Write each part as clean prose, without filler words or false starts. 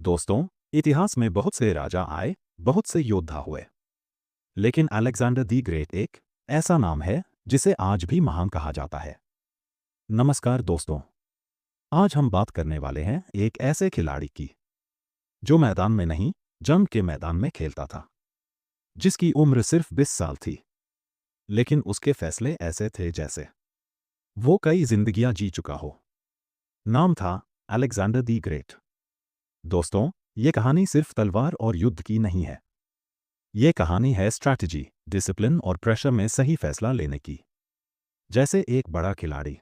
दोस्तों, इतिहास में बहुत से राजा आए, बहुत से योद्धा हुए, लेकिन अलेक्जेंडर दी ग्रेट एक ऐसा नाम है जिसे आज भी महान कहा जाता है। नमस्कार दोस्तों, आज हम बात करने वाले हैं एक ऐसे खिलाड़ी की जो मैदान में नहीं, जंग के मैदान में खेलता था, जिसकी उम्र सिर्फ 20 साल थी, लेकिन उसके फैसले ऐसे थे जैसे वो कई जिंदगियां जी चुका हो। नाम था अलेक्जेंडर दी ग्रेट। दोस्तों, ये कहानी सिर्फ तलवार और युद्ध की नहीं है। ये कहानी है स्ट्रैटेजी, डिसिप्लिन और प्रेशर में सही फैसला लेने की। जैसे एक बड़ा खिलाड़ी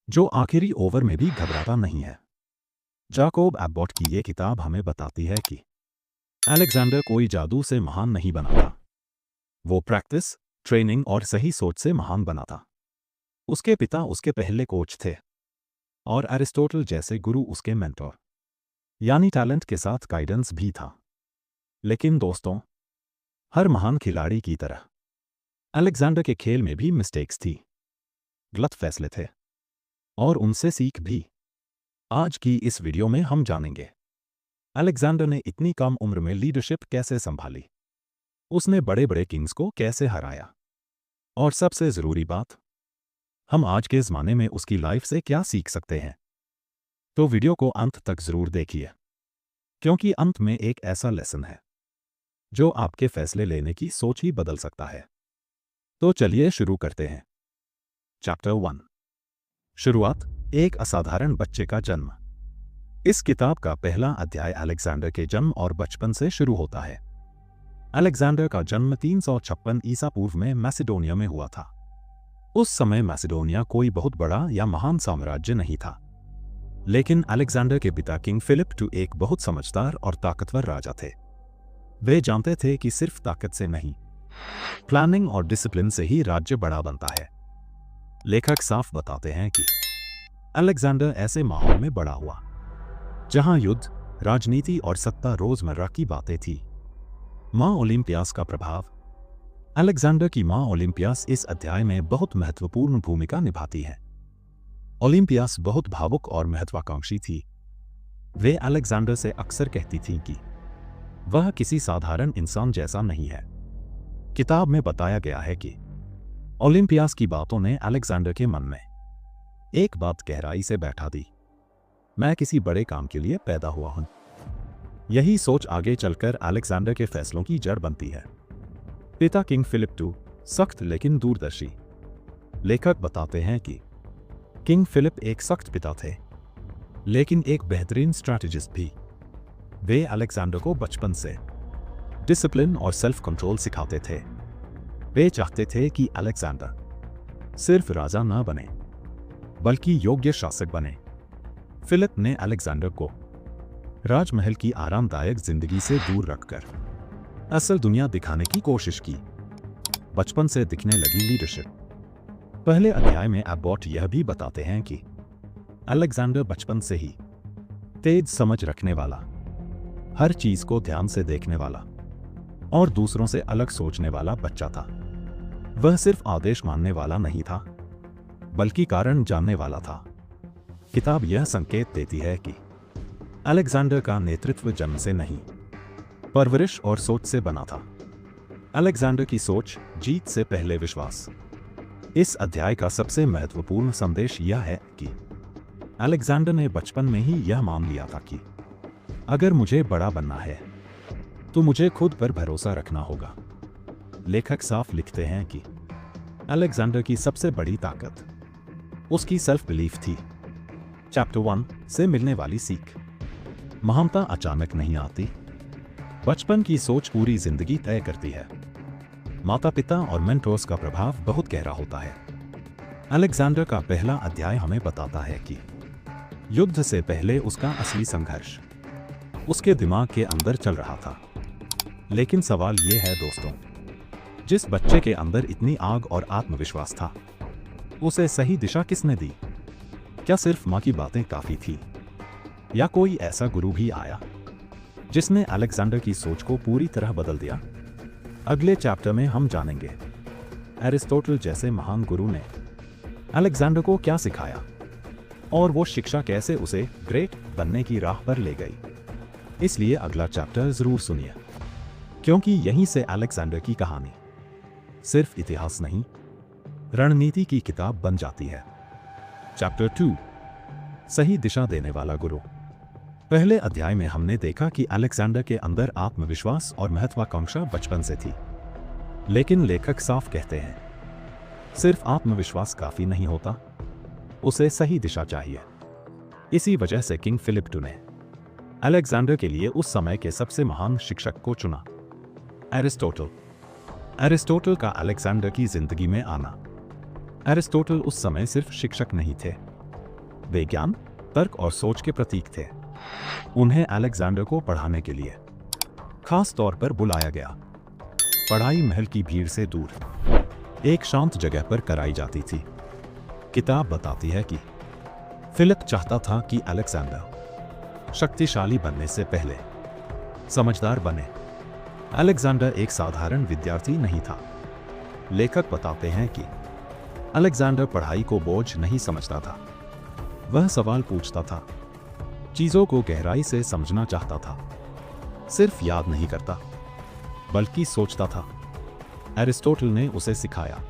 जो आखिरी ओवर में भी घबराता नहीं है। जाकोब एब्बॉट की ये किताब हमें बताती है कि अलेक्जेंडर कोई जादू से महान नहीं बना था। वो प्रैक्टिस, ट्रेनिंग और सही सोच से महान बना था। उसके पिता उसके पहले कोच थे और एरिस्टोटल जैसे गुरु उसके मेंटर, यानी टैलेंट के साथ गाइडेंस भी था। लेकिन दोस्तों, हर महान खिलाड़ी की तरह अलेक्जेंडर के खेल में भी मिस्टेक्स थी, गलत फैसले थे और उनसे सीख भी। आज की इस वीडियो में हम जानेंगे अलेक्जेंडर ने इतनी कम उम्र में लीडरशिप कैसे संभाली, उसने बड़े बड़े किंग्स को कैसे हराया, और सबसे जरूरी बात, हम आज के ज़माने में उसकी लाइफ से क्या सीख सकते हैं। तो वीडियो को अंत तक जरूर देखिए, क्योंकि अंत में एक ऐसा लेसन है जो आपके फैसले लेने की सोच ही बदल सकता है। तो चलिए शुरू करते हैं। चैप्टर 1। शुरुआत, एक असाधारण बच्चे का जन्म। इस किताब का पहला अध्याय अलेक्जेंडर के जन्म और बचपन से शुरू होता है। अलेक्जेंडर का जन्म 356 ईसा पूर्व में मैसिडोनिया में हुआ था। उस समय मैसिडोनिया कोई बहुत बड़ा या महान साम्राज्य नहीं था, लेकिन अलेक्जेंडर के पिता किंग फिलिप II एक बहुत समझदार और ताकतवर राजा थे। वे जानते थे कि सिर्फ ताकत से नहीं, प्लानिंग और डिसिप्लिन से ही राज्य बड़ा बनता है। लेखक साफ बताते हैं कि अलेक्जेंडर ऐसे माहौल में बड़ा हुआ जहां युद्ध, राजनीति और सत्ता रोजमर्रा की बातें थी। मां ओलिम्पियास का प्रभाव। अलेक्जेंडर की मां ओलिम्पियास इस अध्याय में बहुत महत्वपूर्ण भूमिका निभाती है। ओलिम्पियास बहुत भावुक और महत्वाकांक्षी थी। वे अलेक्जेंडर से अक्सर कहती थीं कि वह किसी साधारण इंसान जैसा नहीं है। किताब में बताया गया है कि ओलिम्पियास की बातों ने अलेक्जेंडर के मन में एक बात गहराई से बैठा दी, मैं किसी बड़े काम के लिए पैदा हुआ हूं। यही सोच आगे चलकर अलेक्जेंडर के फैसलों की जड़ बनती है। पिता किंग फिलिप II सख्त लेकिन दूरदर्शी। लेखक बताते हैं कि किंग फिलिप एक सख्त पिता थे, लेकिन एक बेहतरीन स्ट्रैटेजिस्ट भी। वे अलेक्जेंडर को बचपन से डिसिप्लिन और सेल्फ कंट्रोल सिखाते थे। वे चाहते थे कि अलेक्जेंडर सिर्फ राजा न बने, बल्कि योग्य शासक बने। फिलिप ने अलेक्जेंडर को राजमहल की आरामदायक जिंदगी से दूर रखकर असल दुनिया दिखाने की कोशिश की। बचपन से दिखने लगी लीडरशिप। पहले अध्याय में एब्बॉट यह भी बताते हैं कि अलेक्जेंडर बचपन से ही तेज समझ रखने वाला, हर चीज को ध्यान से देखने वाला और दूसरों से अलग सोचने वाला बच्चा था। वह सिर्फ आदेश मानने वाला नहीं था, बल्कि कारण जानने वाला था। किताब यह संकेत देती है कि अलेक्जेंडर का नेतृत्व जन्म से नहीं, परवरिश और सोच से बना था। अलेक्जेंडर की सोच, जीत से पहले विश्वास। इस अध्याय का सबसे महत्वपूर्ण संदेश यह है कि अलेक्जेंडर ने बचपन में ही यह मान लिया था कि अगर मुझे बड़ा बनना है तो मुझे खुद पर भरोसा रखना होगा। लेखक साफ लिखते हैं कि अलेक्जेंडर की सबसे बड़ी ताकत उसकी सेल्फ बिलीफ थी। चैप्टर 1 से मिलने वाली सीख। महानता अचानक नहीं आती, बचपन की सोच पूरी जिंदगी तय करती है। माता पिता और मेंटर्स का प्रभाव बहुत गहरा होता है। अलेक्जेंडर का पहला अध्याय हमें बताता है कि युद्ध से पहले उसका असली संघर्ष उसके दिमाग के अंदर चल रहा था। लेकिन सवाल यह है दोस्तों, जिस बच्चे के अंदर इतनी आग और आत्मविश्वास था, उसे सही दिशा किसने दी? क्या सिर्फ मां की बातें काफी थी, या कोई ऐसा गुरु भी आया जिसने अलेक्जेंडर की सोच को पूरी तरह बदल दिया? अगले चैप्टर में हम जानेंगे एरिस्टोटल जैसे महान गुरु ने अलेक्जेंडर को क्या सिखाया और वो शिक्षा कैसे उसे ग्रेट बनने की राह पर ले गई। इसलिए अगला चैप्टर जरूर सुनिए, क्योंकि यहीं से अलेक्जेंडर की कहानी सिर्फ इतिहास नहीं, रणनीति की किताब बन जाती है। चैप्टर 2, सही दिशा देने वाला गुरु। पहले अध्याय में हमने देखा कि अलेक्जेंडर के अंदर आत्मविश्वास और महत्वाकांक्षा बचपन से थी, लेकिन लेखक साफ कहते हैं सिर्फ आत्मविश्वास काफी नहीं होता, उसे सही दिशा चाहिए। इसी वजह से किंग फिलिप II ने अलेक्जेंडर के लिए उस समय के सबसे महान शिक्षक को चुना, एरिस्टोटल। एरिस्टोटल का अलेक्जेंडर की जिंदगी में आना। एरिस्टोटल उस समय सिर्फ शिक्षक नहीं थे, वे ज्ञान, तर्क और सोच के प्रतीक थे। उन्हें अलेक्जेंडर को पढ़ाने के लिए खास तौर पर बुलाया गया। पढ़ाई महल की भीड़ से दूर एक शांत जगह पर कराई जाती थी। किताब बताती है कि फिलिप चाहता था कि अलेक्जेंडर शक्तिशाली बनने से पहले समझदार बने। अलेक्जेंडर एक साधारण विद्यार्थी नहीं था। लेखक बताते हैं कि अलेक्जेंडर पढ़ाई को बोझ नहीं समझता था, वह सवाल पूछता था, चीजों को गहराई से समझना चाहता था, सिर्फ याद नहीं करता बल्कि सोचता था। एरिस्टोटल ने उसे सिखाया,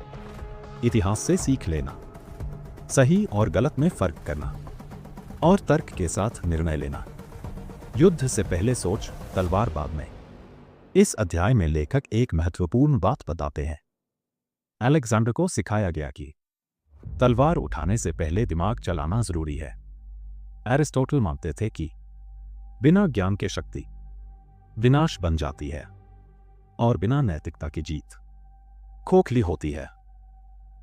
इतिहास से सीख लेना, सही और गलत में फर्क करना और तर्क के साथ निर्णय लेना। युद्ध से पहले सोच, तलवार बाद में। इस अध्याय में लेखक एक महत्वपूर्ण बात बताते हैं। अलेक्जेंडर को सिखाया गया कि तलवार उठाने से पहले दिमाग चलाना जरूरी है। एरिस्टोटल मानते थे कि बिना ज्ञान के शक्ति विनाश बन जाती है और बिना नैतिकता की जीत खोखली होती है।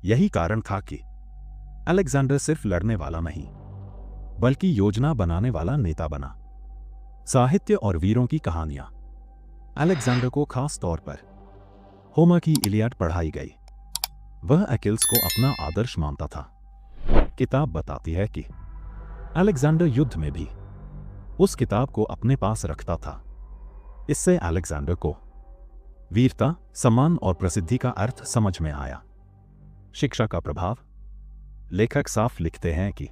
यही कारण था कि अलेक्जेंडर सिर्फ लड़ने वाला नहीं, बल्कि योजना बनाने वाला नेता बना। साहित्य और वीरों की कहानियां। अलेक्जेंडर को खास तौर पर होमर की इलियड पढ़ाई गई। वह अकिल्स को अपना आदर्श मानता था। किताब बताती है कि अलेक्जेंडर युद्ध में भी उस किताब को अपने पास रखता था। इससे अलेक्जेंडर को वीरता, सम्मान और प्रसिद्धि का अर्थ समझ में आया। शिक्षा का प्रभाव। लेखक साफ लिखते हैं कि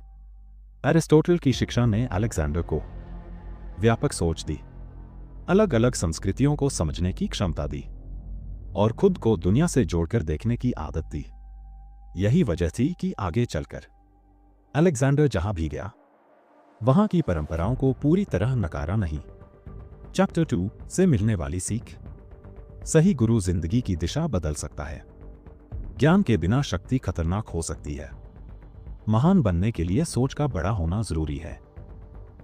एरिस्टोटल की शिक्षा ने अलेक्जेंडर को व्यापक सोच दी, अलग अलग संस्कृतियों को समझने की क्षमता दी और खुद को दुनिया से जोड़कर देखने की आदत दी। यही वजह थी कि आगे चलकर अलेक्जेंडर जहां भी गया, वहां की परंपराओं को पूरी तरह नकारा नहीं। चैप्टर 2 से मिलने वाली सीख। सही गुरु जिंदगी की दिशा बदल सकता है। ज्ञान के बिना शक्ति खतरनाक हो सकती है। महान बनने के लिए सोच का बड़ा होना जरूरी है।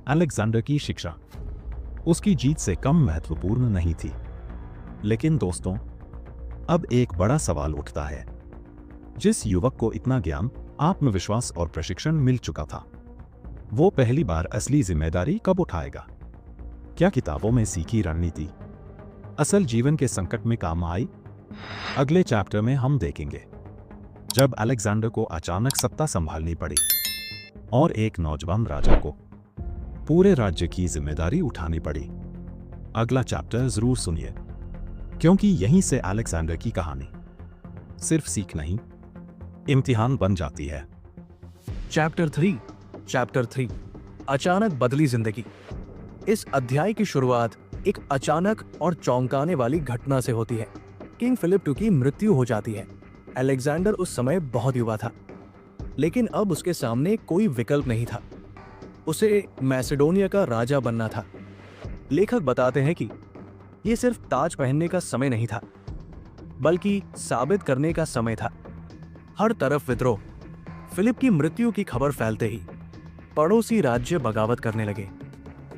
अलेक्जेंडर की शिक्षा उसकी जीत से कम महत्वपूर्ण नहीं थी। लेकिन दोस्तों, अब एक बड़ा सवाल उठता है। जिस युवक को इतना ज्ञान, आत्मविश्वास और प्रशिक्षण मिल चुका था, वो पहली बार असली जिम्मेदारी कब उठाएगा? क्या किताबों में सीखी रणनीति असल जीवन के संकट में काम आई? अगले चैप्टर में हम देखेंगे जब अलेक्जेंडर को अचानक सत्ता संभालनी पड़ी और एक नौजवान राजा को पूरे राज्य की जिम्मेदारी उठानी पड़ी। अगला चैप्टर जरूर सुनिए, क्योंकि यहीं से अलेक्जेंडर की कहानी सिर्फ सीख नहीं, इम्तिहान बन जाती है। चैप्टर 3 अचानक बदली जिंदगी। इस अध्याय की शुरुआत एक अचानक और चौंकाने वाली घटना से होती है। किंग फिलिप II की मृत्यु हो जाती है। अलेक्जेंडर उस समय बहुत युवा था, लेकिन अब उसके सामने कोई विकल्प नहीं था। उसे मैसेडोनिया का राजा बनना था। लेखक बताते हैं कि यह सिर्फ ताज पहनने का समय नहीं था, बल्कि साबित करने का समय था। हर तरफ विद्रोह। फिलिप की मृत्यु की खबर फैलते ही पड़ोसी राज्य बगावत करने लगे।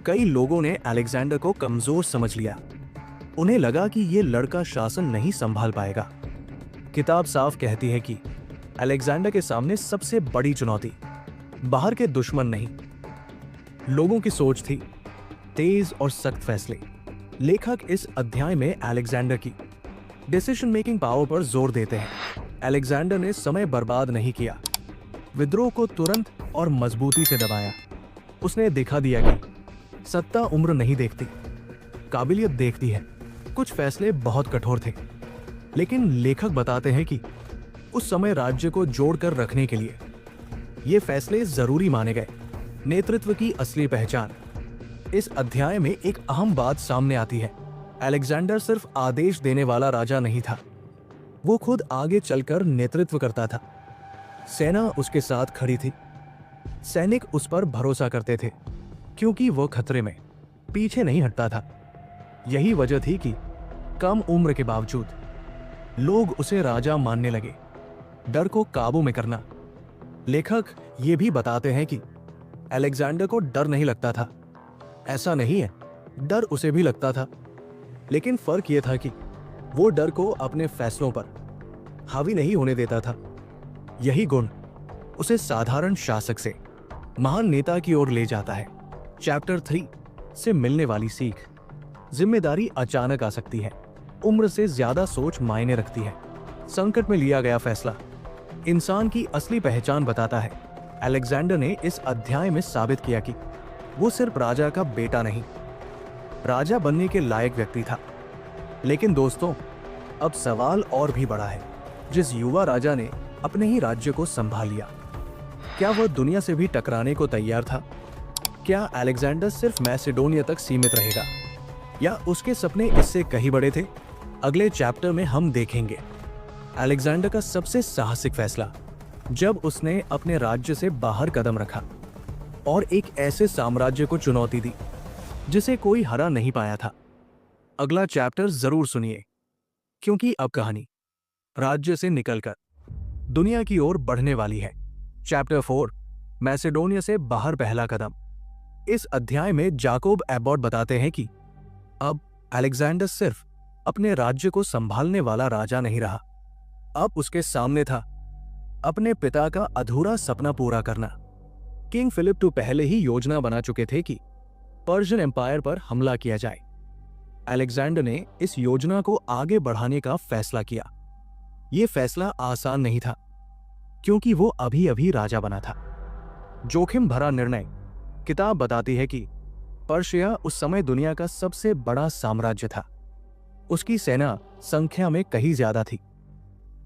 कई लोगों ने अलेक्जेंडर को कमजोर समझ लिया। उन्हें लगा कि यह लड़का शासन नहीं संभाल पाएगा। किताब साफ कहती है कि अलेक्जेंडर के सामने सबसे बड़ी चुनौती बाहर के दुश्मन नहीं, लोगों की सोच थी, तेज और सख्त फैसले। लेखक इस अध्याय में अलेक्जेंडर की डिसीजन मेकिंग पावर पर जोर देते हैं। अलेक्जेंडर ने समय बर्बाद नहीं किया, विद्रोह को तुरंत और मजबूती से दबाया। उसने दिखा दिया कि सत्ता उम्र नहीं देखती, काबिलियत देखती है। कुछ फैसले बहुत कठोर थे, लेकिन लेखक बताते हैं कि उस समय राज्य को जोड़कर रखने के लिए ये फैसले जरूरी माने गए। नेतृत्व की असली पहचान। इस अध्याय में एक अहम बात सामने आती है। अलेक्जेंडर सिर्फ आदेश देने वाला राजा नहीं था, वो खुद आगे चलकर नेतृत्व करता था। सेना उसके साथ खड़ी थी, सैनिक उस पर भरोसा करते थे क्योंकि वो खतरे में पीछे नहीं हटता था। यही वजह थी कि कम उम्र के बावजूद लोग उसे राजा मानने लगे। डर को काबू में करना। लेखक ये भी बताते हैं कि अलेक्जेंडर को डर नहीं लगता था। ऐसा नहीं है, डर उसे भी लगता था, लेकिन फर्क यह था कि वो डर को अपने फैसलों पर हावी नहीं होने देता था। यही गुण उसे साधारण शासक से महान नेता की ओर ले जाता है। चैप्टर 3 से मिलने वाली सीख। जिम्मेदारी अचानक आ सकती है, उम्र से ज्यादा सोच मायने रखती है। संकट में लिया गया फैसला इंसान की असली पहचान बताता है। अलेक्जेंडर ने इस अध्याय में साबित किया कि वो सिर्फ राजा का बेटा नहीं, राजा बनने के लायक व्यक्ति था। लेकिन दोस्तों, अब सवाल और भी बड़ा है। जिस युवा राजा ने अपने ही राज्य को संभाल लिया, क्या वह दुनिया से भी टकराने को तैयार था? क्या अलेक्जेंडर सिर्फ मैसेडोनिया तक सीमित रहेगा या उसके सपने इससे कहीं बड़े थे? अगले चैप्टर में हम देखेंगे अलेक्जेंडर का सबसे साहसिक फैसला, जब उसने अपने राज्य से बाहर कदम रखा और एक ऐसे साम्राज्य को चुनौती दी जिसे कोई हरा नहीं पाया था। अगला चैप्टर जरूर सुनिए, क्योंकि अब कहानी राज्य से निकलकर दुनिया की ओर बढ़ने वाली है। चैप्टर 4, मैसेडोनिया से बाहर पहला कदम। इस अध्याय में जाकोब एबॉट बताते हैं कि अब अलेक्जेंडर सिर्फ अपने राज्य को संभालने वाला राजा नहीं रहा, अब उसके सामने था अपने पिता का अधूरा सपना पूरा करना। किंग फिलिप II पहले ही योजना बना चुके थे कि पर्शियन एम्पायर पर हमला किया जाए। अलेक्जेंडर ने इस योजना को आगे बढ़ाने का फैसला किया। यह फैसला आसान नहीं था, क्योंकि वो अभी अभी राजा बना था। जोखिम भरा निर्णय। किताब बताती है कि पर्शिया उस समय दुनिया का सबसे बड़ा साम्राज्य था। उसकी सेना संख्या में कहीं ज्यादा थी,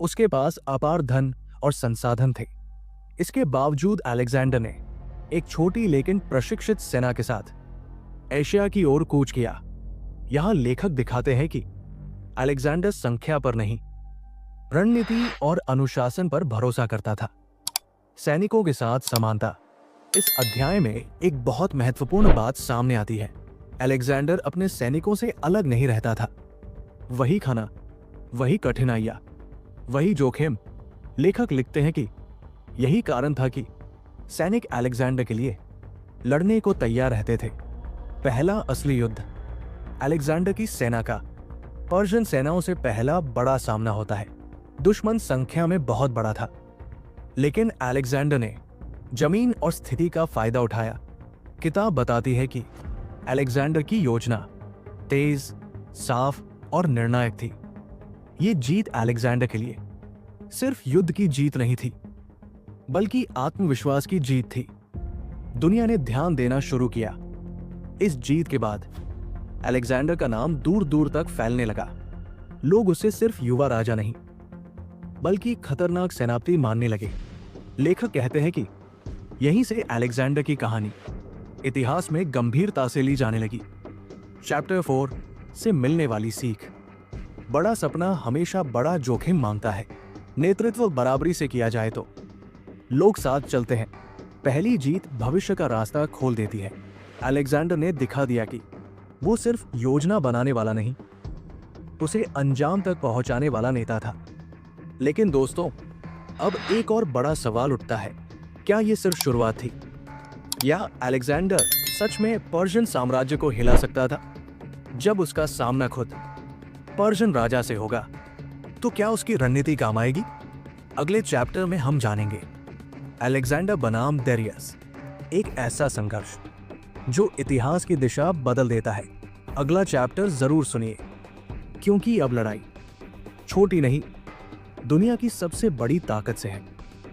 उसके पास अपार धन और संसाधन थे। इसके बावजूद अलेक्जेंडर ने एक छोटी लेकिन प्रशिक्षित सेना के साथ एशिया की ओर कूच किया। यहां लेखक दिखाते हैं कि अलेक्जेंडर संख्या पर नहीं, रणनीति और अनुशासन पर भरोसा करता था। सैनिकों के साथ समानता। इस अध्याय में एक बहुत महत्वपूर्ण बात सामने आती है। अलेक्जेंडर अपने सैनिकों से अलग नहीं रहता था। वही खाना, वही कठिनाइयां, वही जोखिम। लेखक लिखते हैं कि यही कारण था कि सैनिक अलेक्जेंडर के लिए लड़ने को तैयार रहते थे। पहला असली युद्ध अलेक्जेंडर की सेना का पर्शियन सेनाओं से पहला बड़ा सामना होता है। दुश्मन संख्या में बहुत बड़ा था, लेकिन अलेक्जेंडर ने जमीन और स्थिति का फायदा उठाया। किताब बताती है कि अलेक्जेंडर की योजना तेज, साफ और निर्णायक थी। ये जीत अलेक्जेंडर के लिए सिर्फ युद्ध की जीत नहीं थी, बल्कि आत्मविश्वास की जीत थी। दुनिया ने ध्यान देना शुरू किया। इस जीत के बाद अलेक्जेंडर का नाम दूर दूर तक फैलने लगा। लोग उसे सिर्फ युवा राजा नहीं, बल्कि खतरनाक सेनापति मानने लगे। लेखक कहते हैं कि यहीं से अलेक्जेंडर की कहानी इतिहास में गंभीरता से ली जाने लगी। चैप्टर 4 से मिलने वाली सीख। बड़ा सपना हमेशा बड़ा जोखिम मांगता है। नेतृत्व बराबरी से किया जाए तो लोग साथ चलते हैं। पहली जीत भविष्य का रास्ता खोल देती है। अलेक्जेंडर ने दिखा दिया कि वो सिर्फ योजना बनाने वाला नहीं, उसे अंजाम तक पहुंचाने वाला नेता था। लेकिन दोस्तों, अब एक और बड़ा सवाल उठता है, क्या ये सिर्फ शुरुआत थी, या अलेक्जेंडर सच में पर्शियन साम्राज्य को हिला सकता था? जब उसका सामना खुद पर्शियन राजा से होगा, तो क्या उसकी रणनीति काम आएगी? अगले चैप्टर में हम जानेंगे अलेक्जेंडर बनाम डेरियस, एक ऐसा संघर्ष जो इतिहास की दिशा बदल देता है। अगला चैप्टर जरूर सुनिए, क्योंकि अब लड़ाई छोटी नहीं, दुनिया की सबसे बड़ी ताकत से है।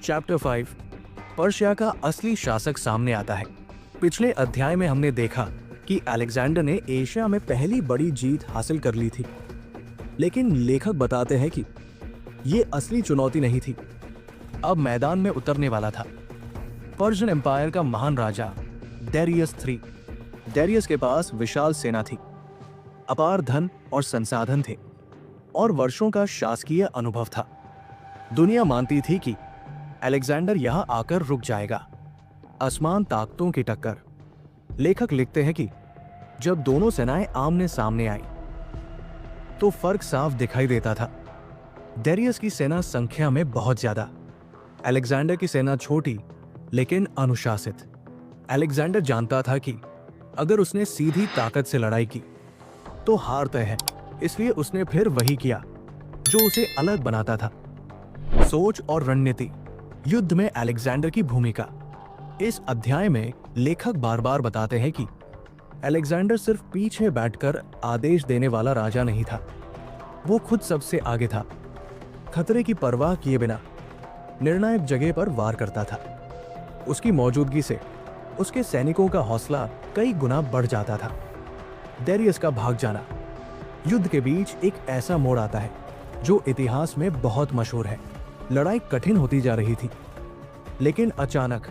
चैप्टर 5, पर्शिया का असली शासक सामने आता है। पिछले अध्याय में हमने देखा कि अलेक्जेंडर ने एशिया में पहली बड़ी जीत हासिल कर ली थी, लेकिन लेखक बताते हैं कि ये असली चुनौती नहीं थी, अब मैदान में उतरने वाला था पर्शियन एम्पायर का महान राजा डेरियस III। डेरियस के पास विशाल सेना थी, अपार धन और संसाधन थे और वर्षों का शासकीय अनुभव था। दुनिया मानती थी कि अलेक्जेंडर यहां आकर रुक जाएगा। आसमान ताकतों की टक्कर। लेखक लिखते हैं कि जब दोनों सेनाएं आमने सामने आई तो फर्क साफ दिखाई देता था। डेरियस की सेना संख्या में बहुत ज्यादा, अलेक्जेंडर की सेना छोटी लेकिन अनुशासित। अलेक्जेंडर जानता था कि अगर उसने सीधी ताकत से लड़ाई की तो हार तय है, इसलिए उसने फिर वही किया जो उसे अलग बनाता था, सोच और रणनीति। युद्ध में अलेक्जेंडर की भूमिका। इस अध्याय में लेखक बार बार बताते हैं कि अलेक्जेंडर सिर्फ पीछे बैठकर आदेश देने वाला राजा नहीं था, वो खुद सबसे आगे था। खतरे की परवाह किए बिना निर्णायक जगह पर वार करता था। उसकी मौजूदगी से उसके सैनिकों का हौसला कई गुना बढ़ जाता था। डेरियस का भाग जाना। युद्ध के बीच एक ऐसा मोड़ आता है जो इतिहास में बहुत मशहूर है। लड़ाई कठिन होती जा रही थी, लेकिन अचानक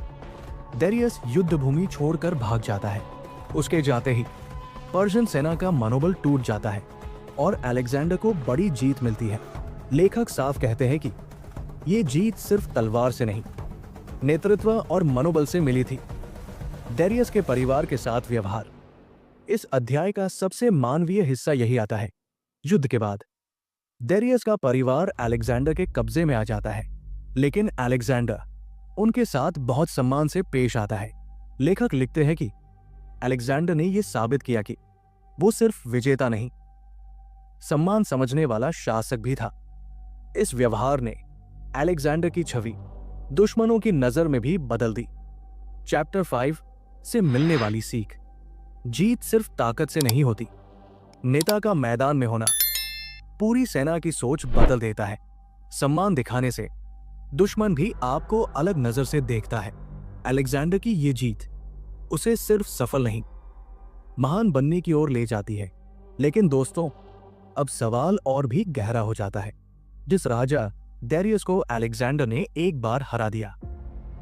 डेरियस युद्ध भूमि छोड़कर भाग जाता है। उसके जाते ही पर्शियन सेना का मनोबल टूट जाता है और अलेक्जेंडर को बड़ी जीत मिलती है। लेखक साफ कहते हैं कि ये जीत सिर्फ तलवार से नहीं, नेतृत्व और मनोबल से मिली थी। डेरियस के परिवार के साथ व्यवहार। इस अध्याय का सबसे मानवीय हिस्सा यही आता है। युद्ध के बाद डेरियस का परिवार अलेक्जेंडर के कब्जे में आ जाता है, लेकिन अलेक्जेंडर उनके साथ बहुत सम्मान से पेश आता है। लेखक लिखते हैं कि अलेक्जेंडर ने यह साबित किया कि वो सिर्फ विजेता नहीं, सम्मान समझने वाला शासक भी था। इस व्यवहार ने अलेक्जेंडर की छवि दुश्मनों की नजर में भी बदल दी। चैप्टर 5 से मिलने वाली सीख। जीत सिर्फ ताकत से नहीं होती, नेता का मैदान में होना पूरी सेना की सोच बदल देता है। सम्मान दिखाने से दुश्मन भी आपको अलग नजर से देखता है। अलेक्जेंडर की ये जीत उसे सिर्फ सफल नहीं, महान बनने की ओर ले जाती है। लेकिन दोस्तों, अब सवाल और भी गहरा हो जाता है। जिस राजा डेरियस को अलेक्जेंडर ने एक बार हरा दिया,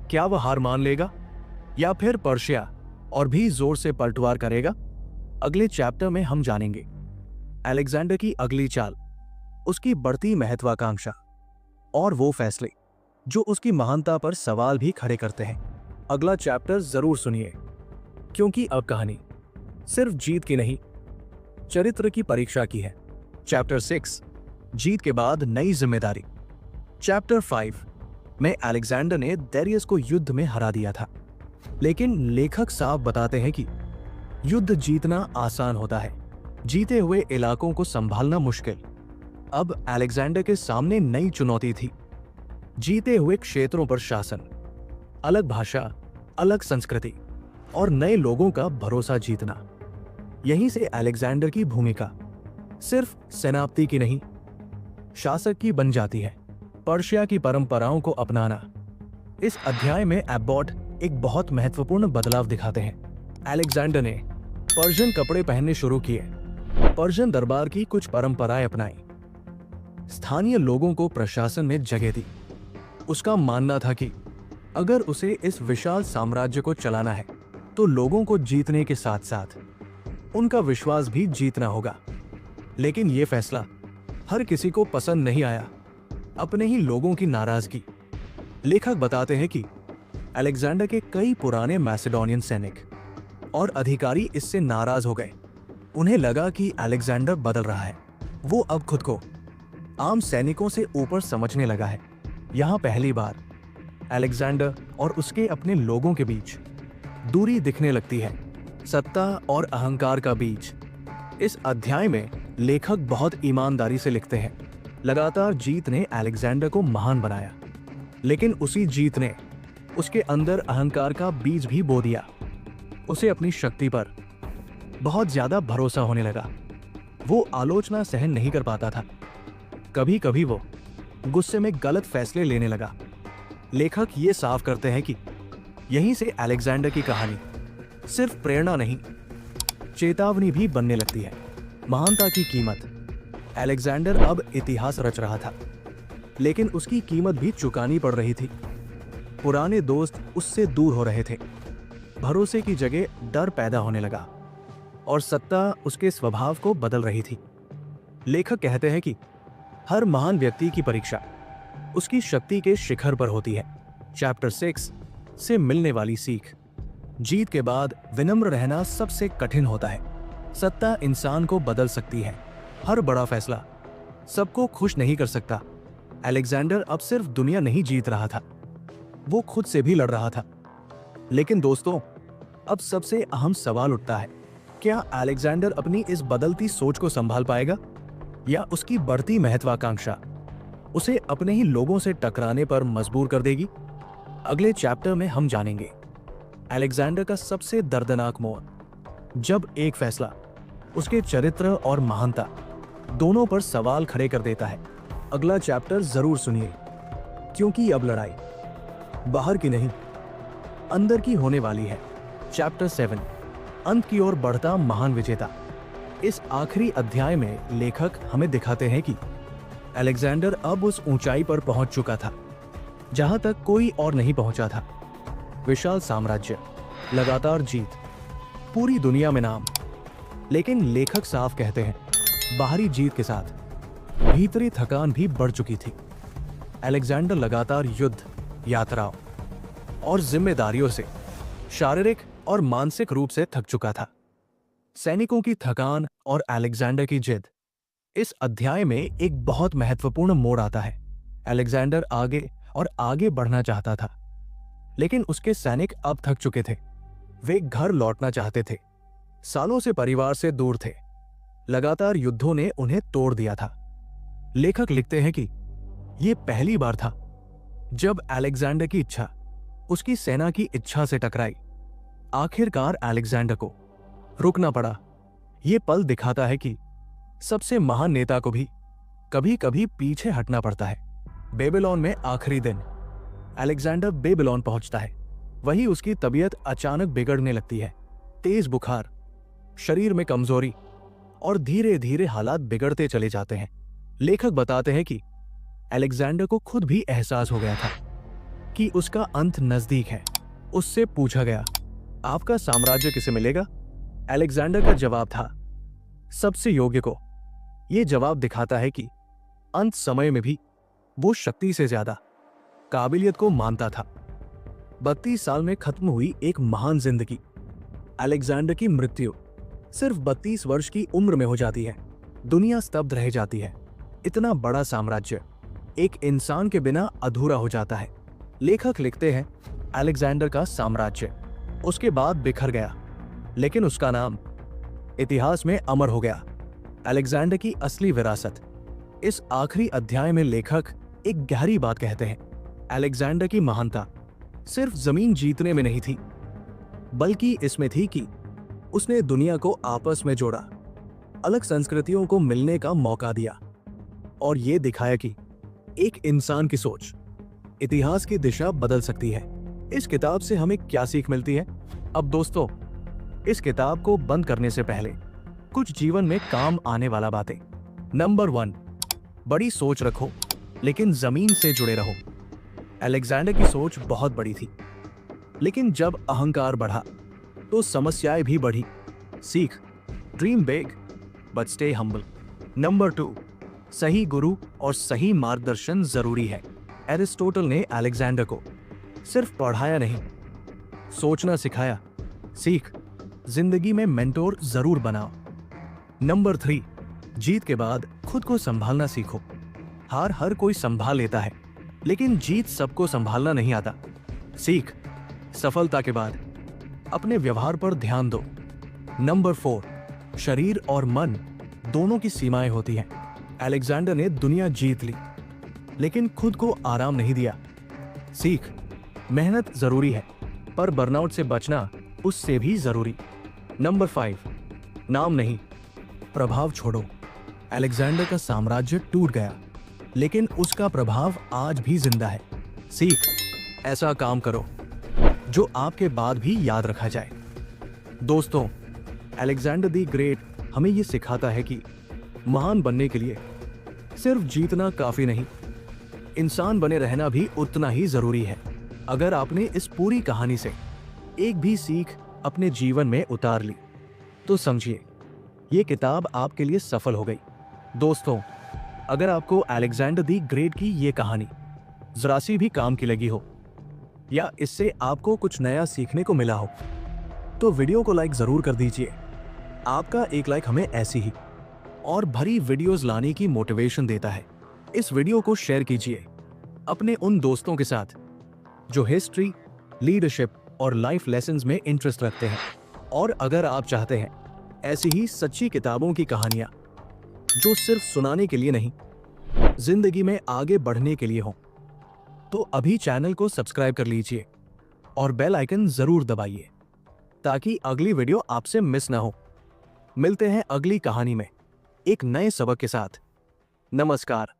क्या वह हार मान लेगा या फिर पर्शिया और भी जोर से पलटवार करेगा? अगले चैप्टर में हम जानेंगे अलेक्जेंडर की अगली चाल, उसकी बढ़ती महत्वाकांक्षा और वो फैसले जो उसकी महानता पर सवाल भी खड़े करते हैं। अगला चैप्टर जरूर सुनिए, क्योंकि अब कहानी सिर्फ जीत की नहीं, चरित्र की परीक्षा की है। चैप्टर 6 जीत के बाद नई जिम्मेदारी। चैप्टर 5 में अलेक्जेंडर ने डेरियस को युद्ध में हरा दिया था, लेकिन लेखक साफ बताते हैं कि युद्ध जीतना आसान होता है, जीते हुए इलाकों को संभालना मुश्किल। अब अलेक्जेंडर के सामने नई चुनौती थी, जीते हुए क्षेत्रों पर शासन, अलग भाषा, अलग संस्कृति और नए लोगों का भरोसा जीतना। यहीं से अलेक्जेंडर की भूमिका सिर्फ सेनापति की नहीं, शासक की बन जाती है। पर्शिया की परंपराओं को अपनाना। इस अध्याय में एबॉट एक बहुत महत्वपूर्ण बदलाव दिखाते हैं। अलेक्जेंडर ने पर्शियन कपड़े पहनने शुरू किए, पर्शियन दरबार की कुछ परंपराएं अपनाई, स्थानीय लोगों को प्रशासन में जगह दी। उसका मानना था कि अगर उसे इस विशाल साम्राज्य को चलाना है तो लोगों को जीतने के साथ साथ उनका विश्वास भी जीतना होगा। लेकिन यह फैसला हर किसी को पसंद नहीं आया, अपने ही लोगों की नाराजगी। लेखक बताते हैं कि अलेक्जेंडर के कई पुराने मैसेडोनियन सैनिक और अधिकारी इससे नाराज हो गए। उन्हें लगा कि अलेक्जेंडर बदल रहा है, वो अब खुद को आम सैनिकों से ऊपर समझने लगा है। यहाँ पहली बार अलेक्जेंडर और उसके अपने लोगों के बीच दूरी दिखने लगती है, सत्ता और अहंकार का बीच। इस अध्याय में लेखक बहुत ईमानदारी से लिखते हैं, लगातार जीत ने अलेक्जेंडर को महान बनाया, लेकिन उसी जीत ने उसके अंदर अहंकार का बीज भी बो दिया। उसे अपनी शक्ति पर बहुत ज्यादा भरोसा होने लगा। वो आलोचना सहन नहीं कर पाता था, कभी कभी वो गुस्से में गलत फैसले लेने लगा। लेखक ये साफ करते हैं कि यहीं से अलेक्जेंडर की कहानी सिर्फ प्रेरणा नहीं, चेतावनी भी बनने लगती है। महानता की कीमत। अलेक्जेंडर अब इतिहास रच रहा था, लेकिन उसकी कीमत भी चुकानी पड़ रही थी। पुराने दोस्त उससे दूर हो रहे थे, भरोसे की जगह डर पैदा होने लगा। और सत्ता उसके स्वभाव को बदल रही थी। लेखक कहते हैं कि हर महान व्यक्ति की परीक्षा उसकी शक्ति के शिखर पर होती है। चैप्टर 6 से मिलने वाली सीख। जीत के बाद विनम्र रहना सबसे कठिन होता है। सत्ता इंसान को बदल सकती है। हर बड़ा फैसला सबको खुश नहीं कर सकता। अलेक्जेंडर अब सिर्फ दुनिया नहीं जीत रहा था, वो खुद से भी लड़ रहा था। लेकिन दोस्तों, अब सबसे अहम सवाल उठता है, क्या अलेक्जेंडर अपनी इस बदलती सोच को संभाल पाएगा, या उसकी बढ़ती महत्वाकांक्षा उसे अपने ही लोगों से टकराने पर मजबूर कर देगी? अगले चैप्टर में हम जानेंगे अलेक्जेंडर का सबसे दर्दनाक मोड़, जब एक फैसला उसके चरित्र और महानता दोनों पर सवाल खड़े कर देता है। अगला चैप्टर जरूर सुनिए, क्योंकि अब लड़ाई बाहर की नहीं, अंदर की होने वाली है। चैप्टर 7, अंत की ओर बढ़ता महान विजेता। इस आखिरी अध्याय में लेखक हमें दिखाते हैं कि अलेक्जेंडर अब उस ऊंचाई पर पहुंच चुका था जहां तक कोई और नहीं पहुंचा था। विशाल साम्राज्य, लगातार जीत, पूरी दुनिया में नाम। लेकिन लेखक साफ कहते हैं, बाहरी जीत के साथ भीतरी थकान भी बढ़ चुकी थी। अलेक्जेंडर लगातार युद्ध, यात्राओं और जिम्मेदारियों से शारीरिक और मानसिक रूप से थक चुका था। सैनिकों की थकान और अलेक्जेंडर की जिद। इस अध्याय में एक बहुत महत्वपूर्ण मोड़ आता है। अलेक्जेंडर आगे और आगे बढ़ना चाहता था, लेकिन उसके सैनिक अब थक चुके थे। वे घर लौटना चाहते थे। सालों से परिवार से दूर थे। लगातार युद्धों ने उन्हें तोड़ दिया था। लेखक लिखते हैं कि यह पहली बार था जब अलेक्जेंडर की इच्छा उसकी सेना की इच्छा से टकराई। आखिरकार अलेक्जेंडर को रुकना पड़ा। यह पल दिखाता है कि सबसे महान नेता को भी कभी कभी पीछे हटना पड़ता है। बेबीलोन में आखिरी दिन अलेक्जेंडर बेबीलोन पहुंचता है। वहीं उसकी तबीयत अचानक बिगड़ने लगती है। तेज बुखार, शरीर में कमजोरी और धीरे धीरे हालात बिगड़ते चले जाते हैं। लेखक बताते हैं कि अलेक्जेंडर को खुद भी एहसास हो गया था कि उसका अंत नजदीक है। उससे पूछा गया, आपका साम्राज्य किसे मिलेगा? अलेक्जेंडर का जवाब था, सबसे योग्य को। यह जवाब दिखाता है कि अंत समय में भी वो शक्ति से ज्यादा काबिलियत को मानता था। 32 साल में खत्म हुई एक महान जिंदगी। अलेक्जेंडर की मृत्यु सिर्फ 32 वर्ष की उम्र में हो जाती है। दुनिया स्तब्ध रह जाती है। इतना बड़ा साम्राज्य एक इंसान के बिना अधूरा हो जाता है। लेखक लिखते हैं, अलेक्जेंडर का साम्राज्य उसके बाद बिखर गया, लेकिन उसका नाम इतिहास में अमर हो गया। अलेक्जेंडर की असली विरासत। इस आखिरी अध्याय में लेखक एक गहरी बात कहते हैं। अलेक्जेंडर की महानता सिर्फ जमीन जीतने में नहीं थी, बल्कि इसमें थी कि उसने दुनिया को आपस में जोड़ा, अलग संस्कृतियों को मिलने का मौका दिया और यह दिखाया कि एक इंसान की सोच इतिहास की दिशा बदल सकती है। इस किताब से हमें क्या सीख मिलती है? अब दोस्तों, इस किताब को बंद करने से पहले कुछ जीवन में काम आने वाला बातें। नंबर 1, बड़ी सोच रखो लेकिन जमीन से जुड़े रहो। अलेक्जेंडर की सोच बहुत बड़ी थी, लेकिन जब अहंकार बढ़ा तो समस्याएं भी बढ़ी। सीख, dream big but stay humble. Number 2, सही गुरु और सही मार्गदर्शन जरूरी है। एरिस्टोटल ने अलेक्जेंडर को सिर्फ पढ़ाया नहीं, सोचना सिखाया। सीख, जिंदगी में मेंटोर जरूर बनाओ। नंबर 3, जीत के बाद खुद को संभालना सीखो। हार हर कोई संभाल लेता है, लेकिन जीत सबको संभालना नहीं आता। सीख, सफलता के बाद अपने व्यवहार पर ध्यान दो। नंबर 4, शरीर और मन दोनों की सीमाएं होती हैं। अलेक्जेंडर ने दुनिया जीत ली, लेकिन खुद को आराम नहीं दिया। सीख, मेहनत जरूरी है, पर बर्नआउट से बचना उससे भी जरूरी। नंबर 5, नाम नहीं, प्रभाव छोड़ो। अलेक्जेंडर का साम्राज्य टूट गया, लेकिन उसका प्रभाव आज भी जिंदा है। सीख, ऐसा काम करो जो आपके बाद भी याद रखा जाए। दोस्तों, अलेक्जेंडर द ग्रेट हमें यह सिखाता है कि महान बनने के लिए सिर्फ जीतना काफी नहीं, इंसान बने रहना भी उतना ही जरूरी है। अगर आपने इस पूरी कहानी से एक भी सीख अपने जीवन में उतार ली, तो समझिए ये किताब आपके लिए सफल हो गई। दोस्तों, अगर आपको अलेक्जेंडर दी ग्रेट की ये कहानी जरा सी भी काम की लगी हो या इससे आपको कुछ नया सीखने को मिला हो तो वीडियो को लाइक जरूर कर दीजिए। आपका एक लाइक हमें ऐसी ही और भरी वीडियोस लाने की मोटिवेशन देता है। इस वीडियो को शेयर कीजिए अपने उन दोस्तों के साथ जो हिस्ट्री, लीडरशिप और लाइफ लेसन्स में इंटरेस्ट रखते हैं। और अगर आप चाहते हैं ऐसी ही सच्ची किताबों की कहानियां जो सिर्फ सुनाने के लिए नहीं, जिंदगी में आगे बढ़ने के लिए हो, तो अभी चैनल को सब्सक्राइब कर लीजिए और बेल आइकन जरूर दबाइए ताकि अगली वीडियो आपसे मिस ना हो। मिलते हैं अगली कहानी में एक नए सबक के साथ। नमस्कार।